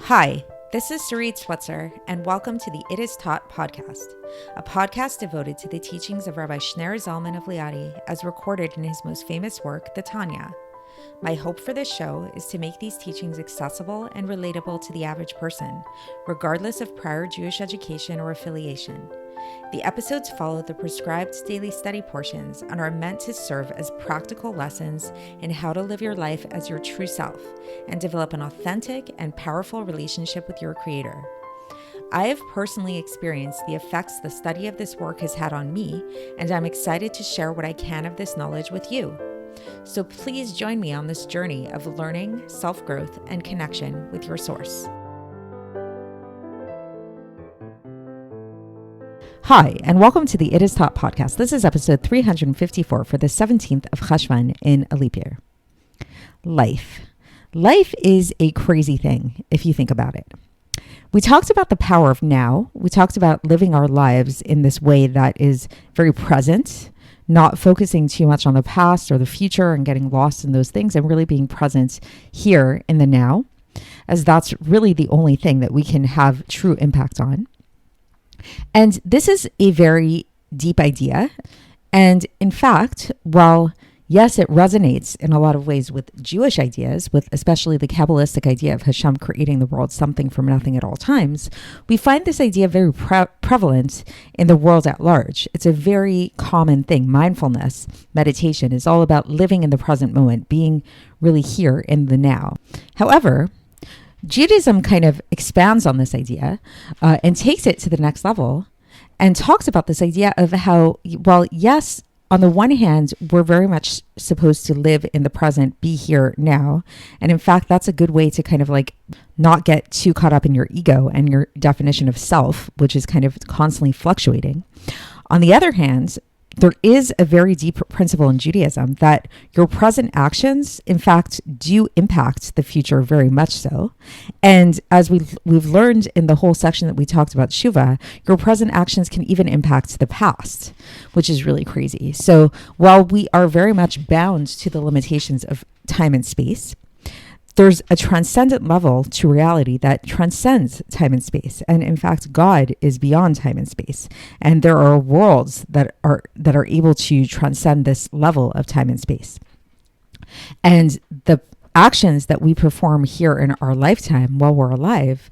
Hi, this is Sarit Switzer, and welcome to the It Is Taught podcast, a podcast devoted to the teachings of Rabbi Shner Zalman of Liadi as recorded in his most famous work, the Tanya. My hope for this show is to make these teachings accessible and relatable to the average person, regardless of prior Jewish education or affiliation. The episodes follow the prescribed daily study portions and are meant to serve as practical lessons in how to live your life as your true self and develop an authentic and powerful relationship with your Creator. I have personally experienced the effects the study of this work has had on me, and I'm excited to share what I can of this knowledge with you. So please join me on this journey of learning, self-growth, and connection with your source. Hi, and welcome to the It Is Taught podcast. This is episode 354 for the 17th of Cheshvan in a leap year. Life. Life is a crazy thing if you think about it. We talked about the power of now. We talked about living our lives in this way that is very present, not focusing too much on the past or the future and getting lost in those things, and really being present here in the now, as that's really the only thing that we can have true impact on. And this is a very deep idea. And in fact, while yes, it resonates in a lot of ways with Jewish ideas, with especially the Kabbalistic idea of Hashem creating the world something from nothing at all times, we find this idea very prevalent in the world at large. It's a very common thing. Mindfulness, meditation is all about living in the present moment, being really here in the now. However, Judaism kind of expands on this idea and takes it to the next level and talks about this idea of how, well, yes, on the one hand, we're very much supposed to live in the present, be here now. And in fact, that's a good way to kind of like not get too caught up in your ego and your definition of self, which is kind of constantly fluctuating. On the other hand, there is a very deep principle in Judaism that your present actions, in fact, do impact the future very much so. And as we've learned in the whole section that we talked about Shuvah, your present actions can even impact the past, which is really crazy. So while we are very much bound to the limitations of time and space, there's a transcendent level to reality that transcends time and space. And in fact, God is beyond time and space. And there are worlds that are able to transcend this level of time and space. And the actions that we perform here in our lifetime while we're alive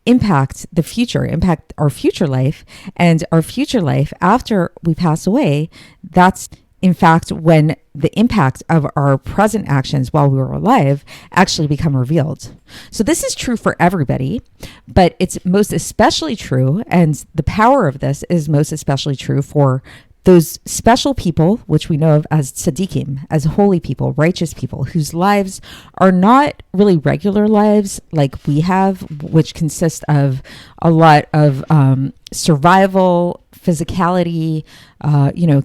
impact the future, impact our future life. And our future life after we pass away, that's in fact, when the impact of our present actions while we were alive actually become revealed. So this is true for everybody, but it's most especially true, and the power of this is most especially true for those special people, which we know of as tzaddikim, as holy people, righteous people, whose lives are not really regular lives like we have, which consist of a lot of survival, physicality,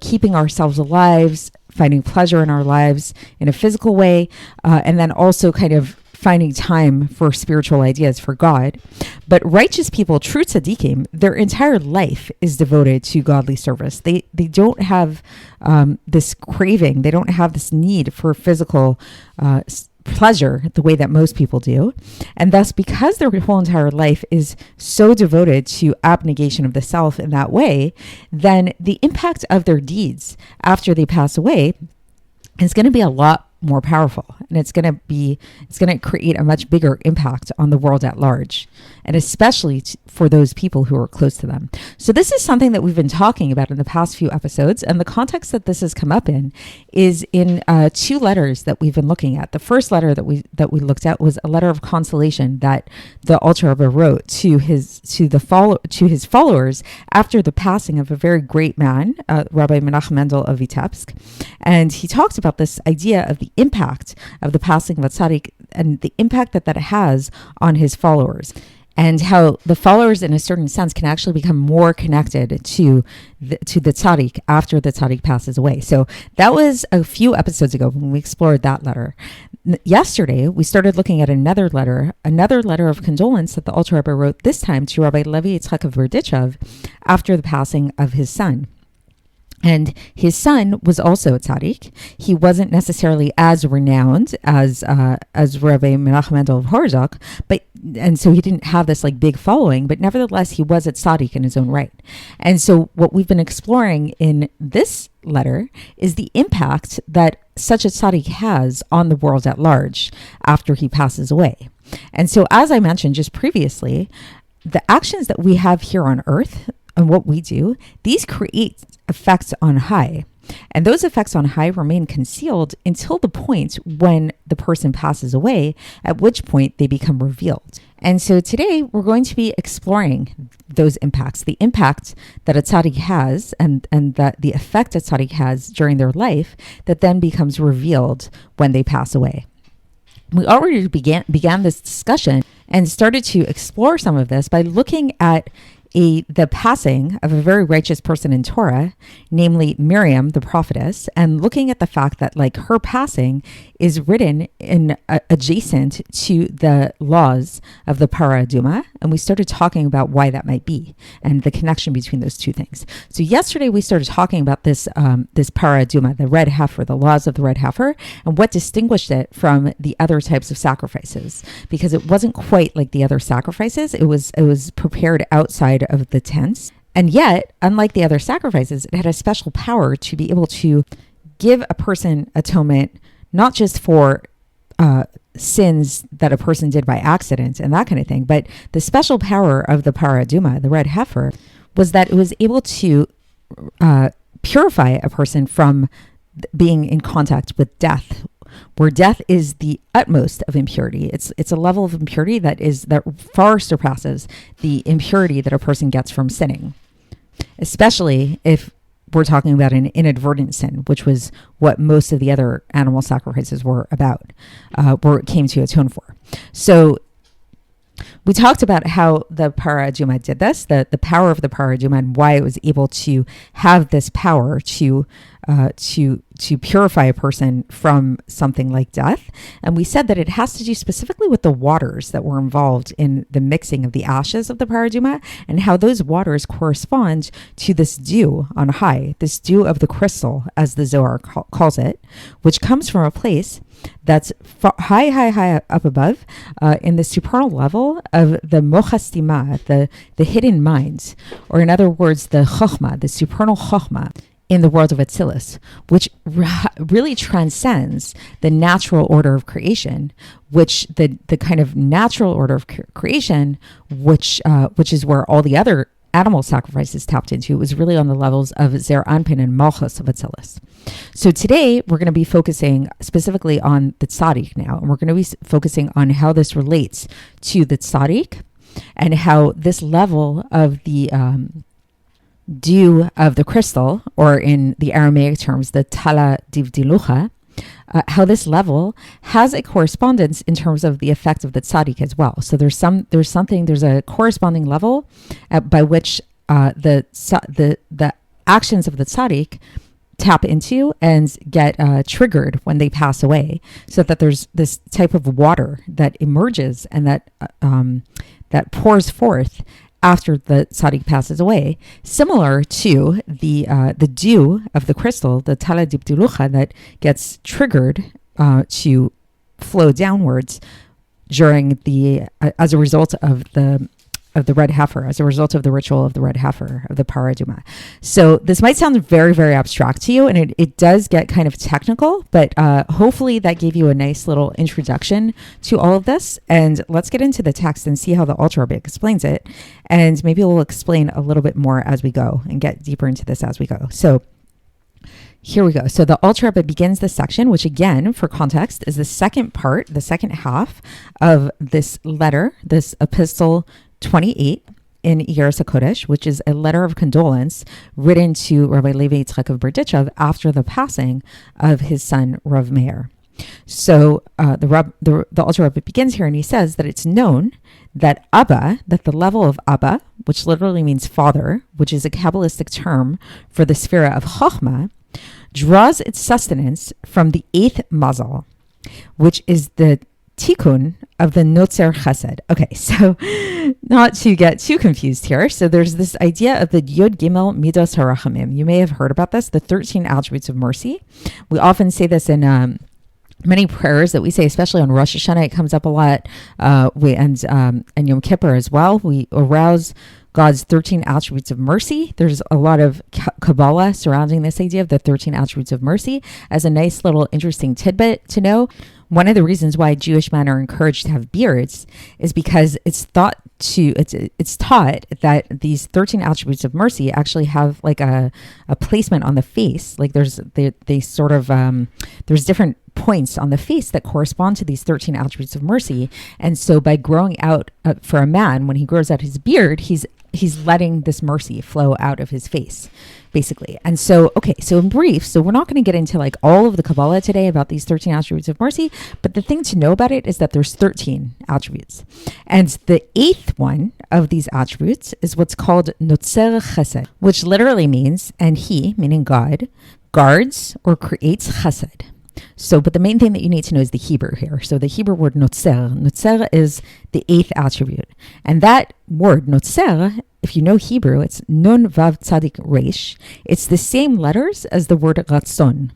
keeping ourselves alive, finding pleasure in our lives in a physical way, and then also kind of finding time for spiritual ideas for God. But righteous people, true tzaddikim, their entire life is devoted to godly service. They don't have this craving. They don't have this need for physical pleasure the way that most people do. And thus, because their whole entire life is so devoted to abnegation of the self in that way, then the impact of their deeds after they pass away is going to be a lot more powerful, and it's going to create a much bigger impact on the world at large, and especially for those people who are close to them. So this is something that we've been talking about in the past few episodes, and the context that this has come up in is in two letters that we've been looking at. The first letter that we looked at was a letter of consolation that the Alter Rebbe wrote to his followers after the passing of a very great man, Rabbi Menachem Mendel of Vitebsk, and he talked about this idea of the impact of the passing of a tzaddik and the impact that has on his followers, and how the followers in a certain sense can actually become more connected to the tzaddik after the tzaddik passes away. So that was a few episodes ago when we explored that letter. Yesterday, we started looking at another letter of condolence that the Alter Rebbe wrote, this time to Rabbi Levi Yitchak of Berditchov after the passing of his son. And his son was also a tzaddik. He wasn't necessarily as renowned as Rabbi Menachem Mendel of Horzok, and so he didn't have this like big following, but nevertheless he was a tzaddik in his own right. And so what we've been exploring in this letter is the impact that such a tzaddik has on the world at large after he passes away. And so, as I mentioned just previously, the actions that we have here on earth and what we do, these create effects on high. And those effects on high remain concealed until the point when the person passes away, at which point they become revealed. And so today we're going to be exploring those impacts, the impact that a tzaddik has and that the effect a tzaddik has during their life that then becomes revealed when they pass away. We already began this discussion and started to explore some of this by looking at the passing of a very righteous person in Torah, namely Miriam, the prophetess, and looking at the fact that like her passing is written in adjacent to the laws of the Para Aduma, and we started talking about why that might be and the connection between those two things. So yesterday we started talking about this Para Aduma, the red heifer, the laws of the red heifer, and what distinguished it from the other types of sacrifices, because it wasn't quite like the other sacrifices. It was prepared outside of the tents, and yet, unlike the other sacrifices, it had a special power to be able to give a person atonement, not just for sins that a person did by accident and that kind of thing, but the special power of the Para Aduma, the red heifer, was that it was able to purify a person from being in contact with death, where death is the utmost of impurity. It's a level of impurity that far surpasses the impurity that a person gets from sinning, especially if we're talking about an inadvertent sin, which was what most of the other animal sacrifices were about, where it came to atone for. So we talked about how the Para Aduma did this, the power of the Para Aduma, and why it was able to have this power to purify a person from something like death. And we said that it has to do specifically with the waters that were involved in the mixing of the ashes of the Para Aduma, and how those waters correspond to this dew on high, this dew of the crystal, as the Zohar calls it, which comes from a place that's high up above, in the supernal level of the mochastima, the hidden mind, or in other words, the chokhmah, the supernal chokhmah in the world of Atzilus, which really transcends the natural order of creation, which the kind of natural order of creation, which is where all the other animal sacrifices tapped into, was really on the levels of Zer Anpin and Malchus of Atzilus. So today we're going to be focusing specifically on the tzaddik now, and we're going to be focusing on how this relates to the tzaddik and how this level of the dew of the crystal, or in the Aramaic terms, the tala divdilucha, how this level has a correspondence in terms of the effect of the tzaddik as well. So there's a corresponding level by which the actions of the tzaddik tap into and get triggered when they pass away, so that there's this type of water that emerges and that pours forth after the tzaddik passes away, similar to the dew of the crystal, the tala dibdilucha, that gets triggered to flow downwards during as a result of the red heifer, as a result of the ritual of the red heifer, of the Para Aduma. So this might sound very, very abstract to you, and it does get kind of technical, but hopefully that gave you a nice little introduction to all of this. And let's get into the text and see how the Alter Rebbe explains it. And maybe we'll explain a little bit more as we go and get deeper into this as we go. So here we go. So the Alter Rebbe begins this section, which again, for context, is the second part, the second half of this letter, this Epistle 28 in Iggeres HaKodesh, which is a letter of condolence written to Rabbi Levi Yitchak of Berditchov after the passing of his son Rav Meir. So the Alter Rebbe begins here, and he says that it's known that Abba, that the level of Abba, which literally means father, which is a Kabbalistic term for the sphera of Chokhmah, draws its sustenance from the eighth mazal, which is the tikkun of the Notzer Chesed. Okay, so not to get too confused here. So there's this idea of the Yod Gimel Midos HaRachamim. You may have heard about this, the 13 attributes of mercy. We often say this in many prayers that we say, especially on Rosh Hashanah. It comes up a lot, and Yom Kippur as well. We arouse God's 13 attributes of mercy. There's a lot of Kabbalah surrounding this idea of the 13 attributes of mercy. As a nice little interesting tidbit to know, one of the reasons why Jewish men are encouraged to have beards is because it's taught that these 13 attributes of mercy actually have like a placement on the face. Like there's different points on the face that correspond to these 13 attributes of mercy. And so by growing out for a man, when he grows out his beard, he's letting this mercy flow out of his face, basically. And so, okay, so in brief, so we're not going to get into like all of the Kabbalah today about these 13 attributes of mercy, but the thing to know about it is that there's 13 attributes. And the 8th one of these attributes is what's called Notzer Chesed, which literally means, and he, meaning God, guards or creates chesed. So, but the main thing that you need to know is the Hebrew here. So the Hebrew word notzer. Notzer is the 8th attribute. And that word notzer, if you know Hebrew, it's nun vav tzadik resh. It's the same letters as the word ratzon.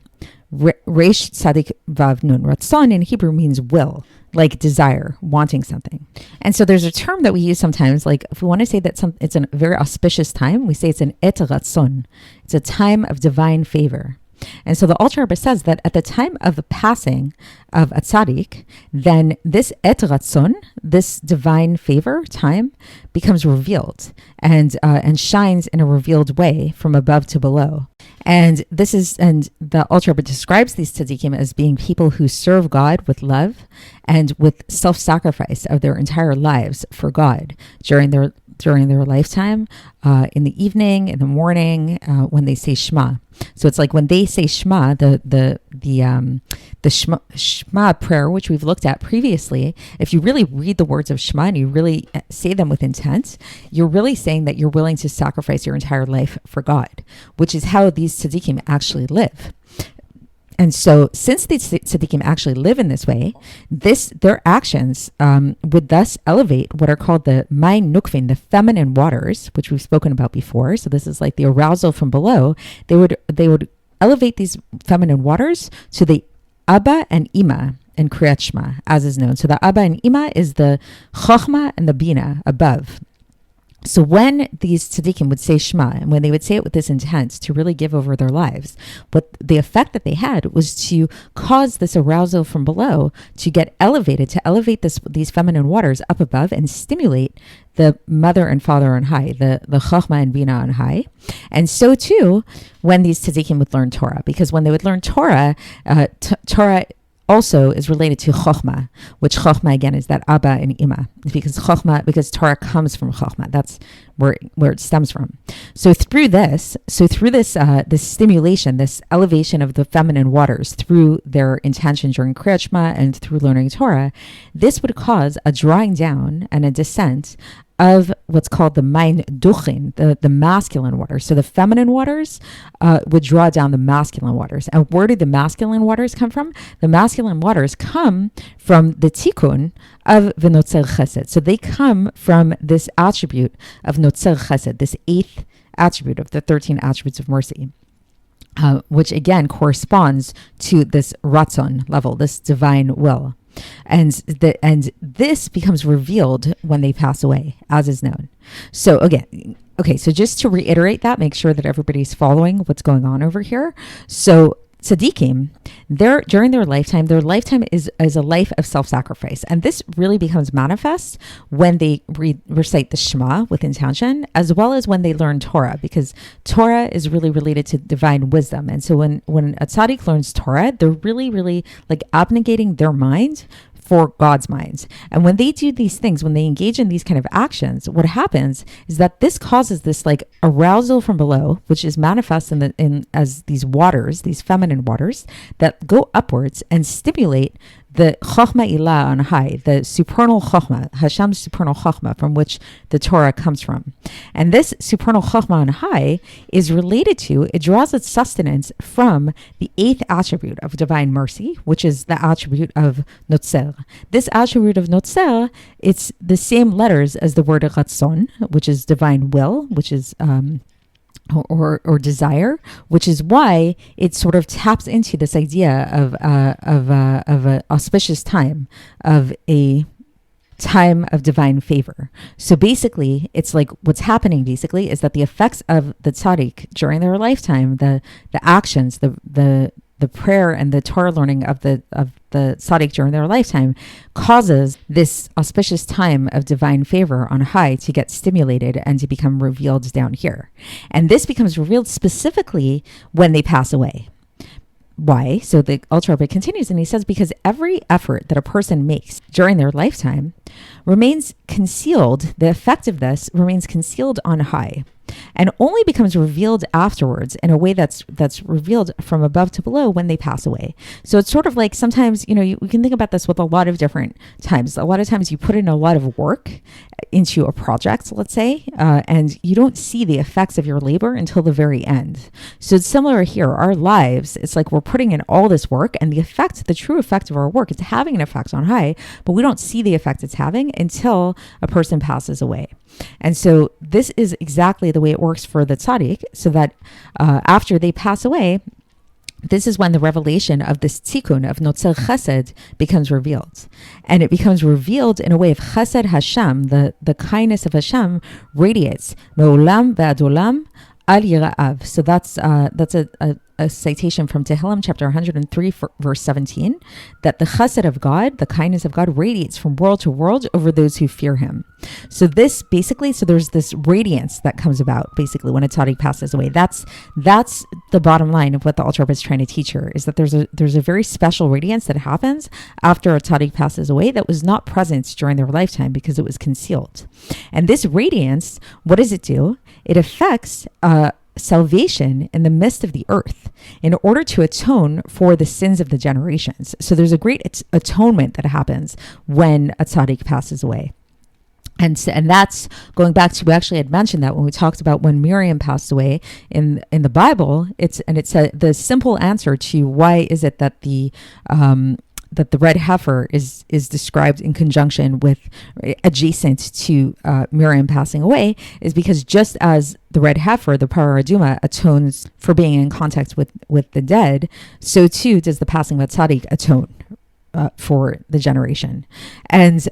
Resh tzadik vav nun. Ratzon in Hebrew means will, like desire, wanting something. And so there's a term that we use sometimes, like if we want to say that it's a very auspicious time, we say it's an et ratzon. It's a time of divine favor. And so the Alter Rebbe says that at the time of the passing of a tzaddik, then this et ratzon, this divine favor time, becomes revealed and shines in a revealed way from above to below. And the Alter Rebbe describes these tzaddikim as being people who serve God with love and with self-sacrifice of their entire lives for God during their lifetime, in the evening, in the morning, when they say Shema. So it's like when they say Shema, the Shema prayer, which we've looked at previously, if you really read the words of Shema and you really say them with intent, you're really saying that you're willing to sacrifice your entire life for God, which is how these tzaddikim actually live. And so since the tzaddikim actually live in this way, their actions would thus elevate what are called the mayin nukvin, the feminine waters, which we've spoken about before. So this is like the arousal from below. They would elevate these feminine waters to the Abba and Ima in Kriyat Shema, as is known. So the Abba and Ima is the Chochma and the Bina above. So when these tzaddikim would say Shema, and when they would say it with this intent to really give over their lives, what the effect that they had was to cause this arousal from below to get elevated, to elevate these feminine waters up above and stimulate the mother and father on high, the Chachma and Bina on high. And so too, when these tzaddikim would learn Torah, because when they would learn Torah, Torah also is related to Chochma, which Chochma again is that Abba and Ima, because Torah comes from Chochma. That's where it stems from. So through this stimulation, this elevation of the feminine waters through their intention during Kriyat Shema and through learning Torah, this would cause a drawing down and a descent of what's called the mayin duchin, the masculine waters. So the feminine waters would draw down the masculine waters. And where do the masculine waters come from? The masculine waters come from the tikkun of the Notzer Chesed. So they come from this attribute of Notzer Chesed, this 8th attribute of the 13 attributes of mercy. Which again corresponds to this ratzon level, this divine will. And this becomes revealed when they pass away, as is known. So again, so just to reiterate that, make sure that everybody's following what's going on over here. So tzaddikim, during their lifetime is a life of self-sacrifice. And this really becomes manifest when they recite the Shema with intention, as well as when they learn Torah, because Torah is really related to divine wisdom. And so when a tzaddik learns Torah, they're really, really like abnegating their mind for God's minds. And when they do these things, when they engage in these kind of actions, what happens is that this causes this like arousal from below, which is manifest as these waters, these feminine waters that go upwards and stimulate the Chochmah Ilah on high, the supernal Chochmah, Hashem's supernal Chochmah, from which the Torah comes from. And this supernal Chochmah on high is related to, it draws its sustenance from the 8th attribute of divine mercy, which is the attribute of Notzer. This attribute of Notzer, it's the same letters as the word Ratzon, which is divine will, which is or desire, which is why it sort of taps into this idea of an auspicious time, of a time of divine favor. So basically, it's like what's happening basically is that the effects of the tzaddik during their lifetime, the actions, the prayer and the Torah learning of the tzaddik during their lifetime causes this auspicious time of divine favor on high to get stimulated and to become revealed down here. And this becomes revealed specifically when they pass away. Why? So the Alter Rebbe continues and he says, because every effort that a person makes during their lifetime remains concealed, the effect of this remains concealed on high, and only becomes revealed afterwards in a way that's revealed from above to below when they pass away. So it's sort of like sometimes, we can think about this with a lot of different times. A lot of times you put in a lot of work into a project, let's say, and you don't see the effects of your labor until the very end. So it's similar here. Our lives, it's like we're putting in all this work, and the true effect of our work is having an effect on high, but we don't see the effect it's having until a person passes away. And so this is exactly the way it works for the tzaddik, so that after they pass away, this is when the revelation of this tikkun of Notzer Chesed becomes revealed. And it becomes revealed in a way of Chesed Hashem, the kindness of Hashem radiates Me'olam ve'ad olam al yira'av. So that's a citation from Tehillim chapter 103 verse 17, that the chesed of God, the kindness of God, radiates from world to world over those who fear him. So this basically, there's this radiance that comes about basically when a tzaddik passes away. That's the bottom line of what the Alter Rebbe is trying to teach here, is that there's a very special radiance that happens after a tzaddik passes away that was not present during their lifetime because it was concealed. And this radiance, what does it do? It affects salvation in the midst of the earth in order to atone for the sins of the generations. So there's a great atonement that happens when a tzaddik passes away. And that's going back to, we actually had mentioned that when we talked about when Miriam passed away in the Bible, it's the simple answer to why is it that the red heifer is described in conjunction with, adjacent to Miriam passing away, is because just as the red heifer, the parah aduma, atones for being in contact with the dead, so too does the passing of a tzaddik atone for the generation. And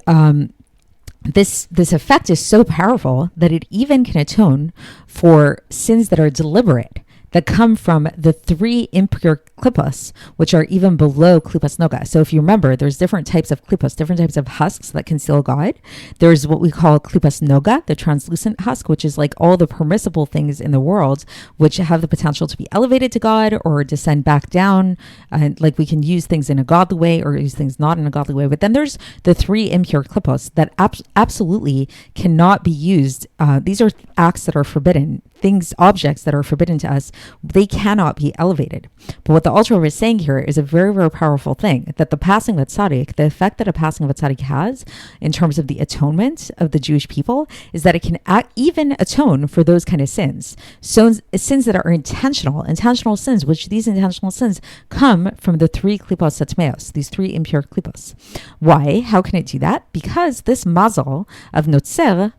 this effect is so powerful that it even can atone for sins that are deliberate, that come from the 3 impure klippos, which are even below klippos noga. So if you remember, there's different types of klippos, different types of husks that conceal God. There's what we call klippos noga, the translucent husk, which is like all the permissible things in the world, which have the potential to be elevated to God or descend back down. And like we can use things in a godly way or use things not in a godly way. But then there's the 3 impure klippos that absolutely cannot be used. These are acts that are forbidden, things, objects that are forbidden to us. They cannot be elevated. But what the Alter Rebbe is saying here is a very, very powerful thing, that the passing of a tzaddik, the effect that a passing of a tzaddik has in terms of the atonement of the Jewish people, is that it can even atone for those kind of sins. So sins that are intentional sins, which these intentional sins come from the 3 klipos satmeos, these 3 impure klipos. Why? How can it do that? Because this mazel of Notzer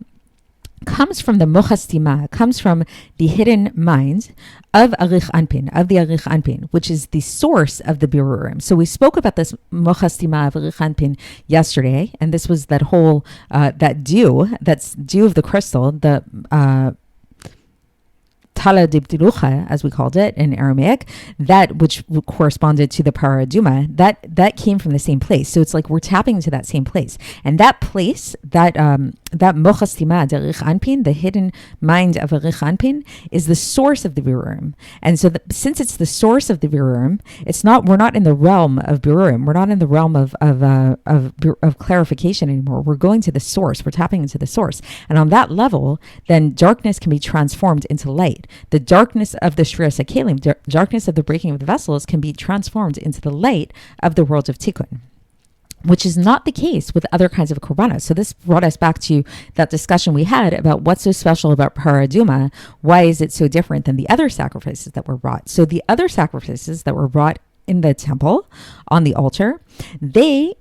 comes from the mochastima, comes from the hidden mind of Arich Anpin, of the Arich Anpin, which is the source of the Birurim. So we spoke about this mochastima of Arich Anpin yesterday, and this was that whole, that's dew of the crystal, the Tala Dibdilucha, as we called it in Aramaic, that which corresponded to the paraduma, that came from the same place. So it's like we're tapping into that same place. And that place, that mochastima de Arich Anpin, the hidden mind of Arich Anpin, is the source of the Birurim. And so since it's the source of the Birurim, we're not in the realm of Birurim. We're not in the realm of clarification anymore. We're going to the source. We're tapping into the source. And on that level, then darkness can be transformed into light. The darkness of the Shrias HaKelim, darkness of the breaking of the vessels, can be transformed into the light of the world of Tikkun. which is not the case with other kinds of korbanos. So this brought us back to that discussion we had about what's so special about paraduma. Why is it so different than the other sacrifices that were brought? So the other sacrifices that were brought in the temple on the altar, they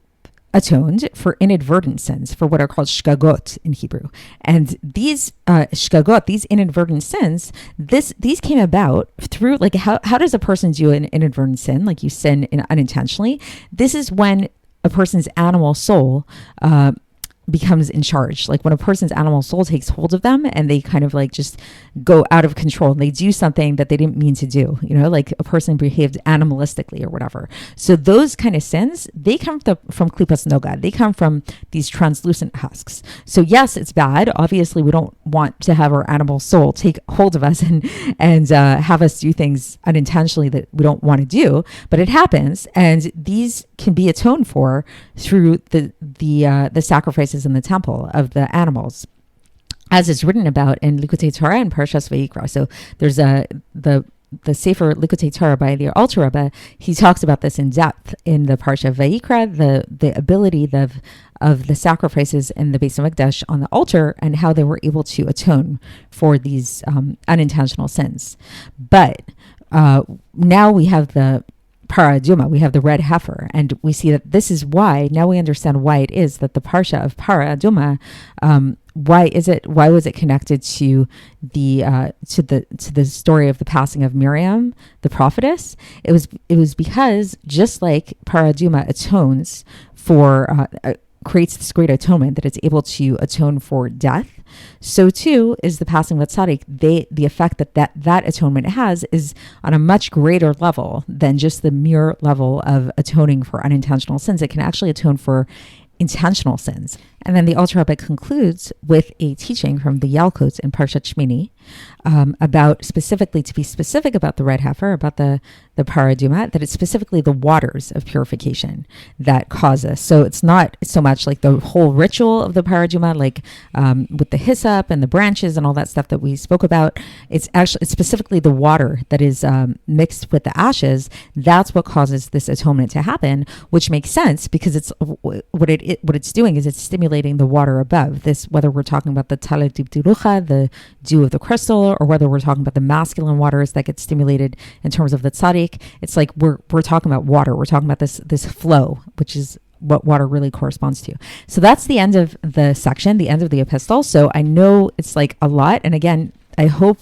atoned for inadvertent sins, for what are called shkagot in Hebrew. And these shkagot, these inadvertent sins, these came about through, like, how does a person do an inadvertent sin? Like, you sin unintentionally. This is when a person's animal soul becomes in charge. Like when a person's animal soul takes hold of them and they kind of like just go out of control and they do something that they didn't mean to do, like a person behaved animalistically or whatever. So those kind of sins, they come from klipas noga. They come from these translucent husks. So yes, it's bad. Obviously, we don't want to have our animal soul take hold of us and have us do things unintentionally that we don't want to do, but it happens. And these can be atoned for through the sacrifices in the temple of the animals, as is written about in Likutei Torah and Parshas Vayikra. So there's the Sefer Likutei Torah by the Alter Rebbe. He talks about this in depth in the Parsha Vayikra, the ability of the sacrifices in the Beis HaMikdash on the altar and how they were able to atone for these unintentional sins. But now we have the paraduma, we have the red heifer, and we see that this is why, now we understand why it is that the parsha of paraduma, why was it connected to the story of the passing of Miriam, the prophetess? It was because just like paraduma atones for creates this great atonement that it's able to atone for death, so too is the passing of tzaddik. The effect that atonement has is on a much greater level than just the mere level of atoning for unintentional sins. It can actually atone for intentional sins. And then the Alter Rebbe concludes with a teaching from the Yalkut in Parshat Shmini about to be specific about the red heifer, about the paraduma, that it's specifically the waters of purification that cause this. So it's not so much like the whole ritual of the paraduma, like with the hyssop and the branches and all that stuff that we spoke about. It's specifically the water that is mixed with the ashes. That's what causes this atonement to happen, which makes sense because it's what it's doing is it's stimulating the water above this, whether we're talking about the talit dibdirucha, the dew of the crystal, or whether we're talking about the masculine waters that get stimulated in terms of the tzaddik. It's like we're talking about water. We're talking about this flow, which is what water really corresponds to. So that's the end of the section, the end of the epistle. So I know it's like a lot. And again, I hope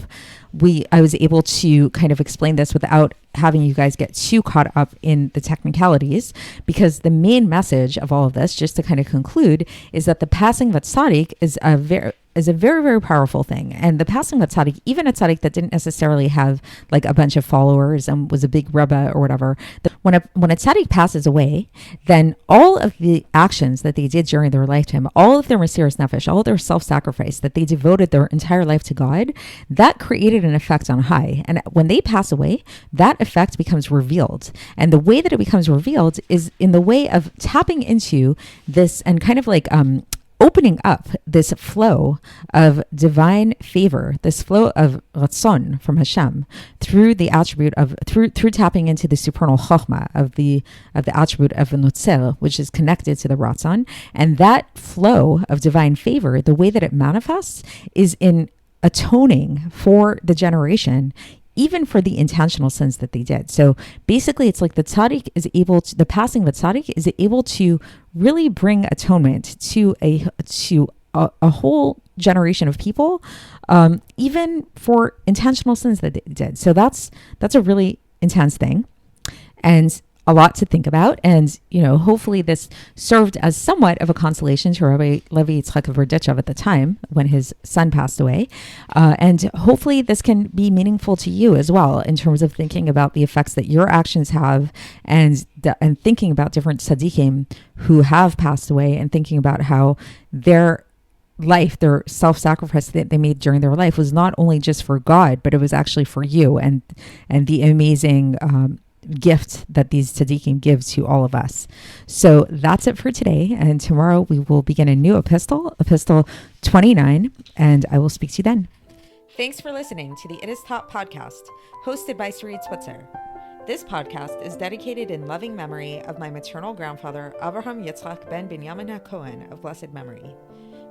I was able to kind of explain this without having you guys get too caught up in the technicalities, because the main message of all of this, just to kind of conclude, is that the passing of a tzaddik is a very, very powerful thing. And the passing of a tzaddik, even a tzaddik that didn't necessarily have like a bunch of followers and was a big Rebbe or whatever, when a tzaddik passes away, then all of the actions that they did during their lifetime, all of their mesiras nefesh, all of their self-sacrifice, that they devoted their entire life to God, that created an effect on high. And when they pass away, that effect becomes revealed. And the way that it becomes revealed is in the way of tapping into this and kind of like opening up this flow of divine favor, this flow of ratzon from Hashem through the attribute of through tapping into the supernal chokhmah of the attribute of nutzer, which is connected to the ratzon. And that flow of divine favor, the way that it manifests is in atoning for the generation, even for the intentional sins that they did. So basically, it's like the passing of the tzaddik is able to really bring atonement to a whole generation of people, even for intentional sins that they did. So that's a really intense thing, and a lot to think about. And, hopefully this served as somewhat of a consolation to Rabbi Levi Yitchak of Berditchov at the time when his son passed away. And hopefully this can be meaningful to you as well in terms of thinking about the effects that your actions have and thinking about different tzaddikim who have passed away and thinking about how their life, their self-sacrifice that they made during their life was not only just for God, but it was actually for you and the amazing gift that these tzaddikim give to all of us. So that's it for today. And tomorrow we will begin a new epistle 29, and I will speak to you then. Thanks for listening to the It Is Taught podcast, hosted by Sarit Switzer. This podcast is dedicated in loving memory of my maternal grandfather, Avraham Yitchak ben Binyamin HaKohen of blessed memory.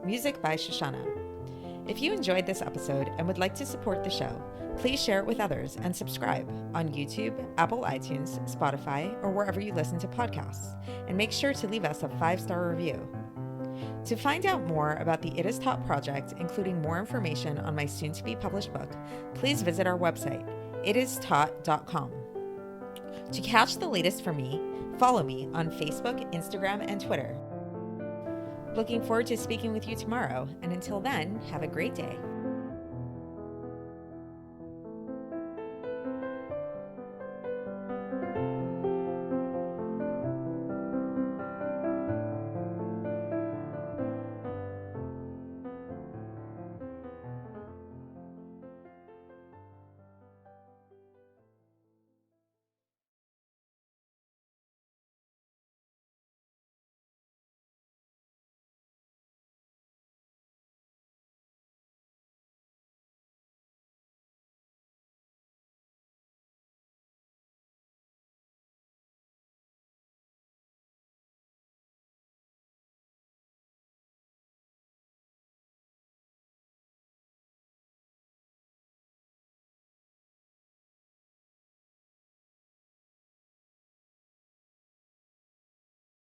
Music by Shoshana. If you enjoyed this episode and would like to support the show, please share it with others and subscribe on YouTube, Apple iTunes, Spotify, or wherever you listen to podcasts. And make sure to leave us a 5-star review. To find out more about the It Is Taught project, including more information on my soon-to-be published book, please visit our website, itistaught.com. To catch the latest from me, follow me on Facebook, Instagram, and Twitter. Looking forward to speaking with you tomorrow, and until then, have a great day.